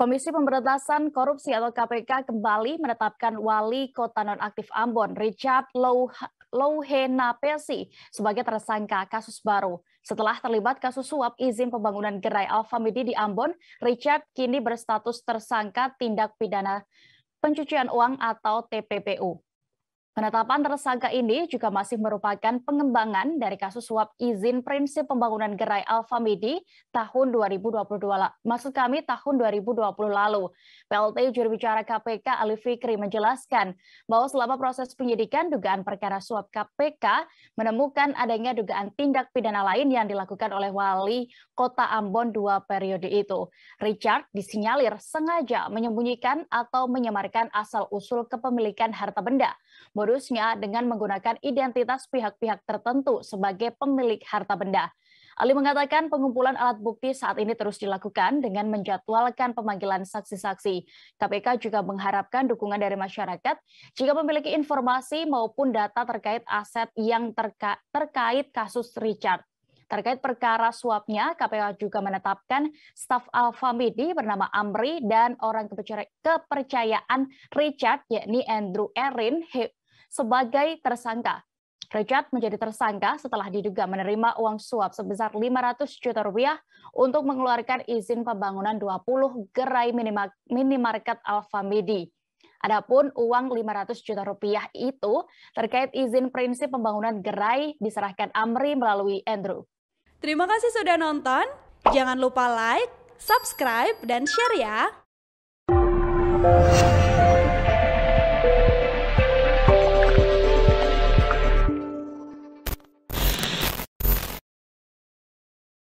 Komisi Pemberantasan Korupsi atau KPK kembali menetapkan Wali Kota Nonaktif Ambon, Richard Louhenapesi, sebagai tersangka kasus baru. Setelah terlibat kasus suap izin pembangunan gerai Alfamidi di Ambon, Richard kini berstatus tersangka tindak pidana pencucian uang atau TPPU. Penetapan tersangka ini juga masih merupakan pengembangan dari kasus suap izin prinsip pembangunan gerai Alfamidi tahun 2022, tahun 2020 lalu. PLT juru bicara KPK Ali Fikri menjelaskan bahwa selama proses penyidikan dugaan perkara suap KPK menemukan adanya dugaan tindak pidana lain yang dilakukan oleh wali kota Ambon 2 periode itu. Richard disinyalir sengaja menyembunyikan atau menyamarkan asal-usul kepemilikan harta benda. Modusnya dengan menggunakan identitas pihak-pihak tertentu sebagai pemilik harta benda. Ali mengatakan pengumpulan alat bukti saat ini terus dilakukan dengan menjadwalkan pemanggilan saksi-saksi. KPK juga mengharapkan dukungan dari masyarakat jika memiliki informasi maupun data terkait aset yang terkait kasus Richard. Terkait perkara suapnya, KPK juga menetapkan staf Alfamidi bernama Amri dan orang kepercayaan Richard, yakni Andrew Erin, sebagai tersangka. Richard menjadi tersangka setelah diduga menerima uang suap sebesar 500 juta rupiah untuk mengeluarkan izin pembangunan 20 gerai minimarket Alfamidi. Adapun uang 500 juta rupiah itu terkait izin prinsip pembangunan gerai diserahkan Amri melalui Andrew. Terima kasih sudah nonton. Jangan lupa like, subscribe, dan share ya.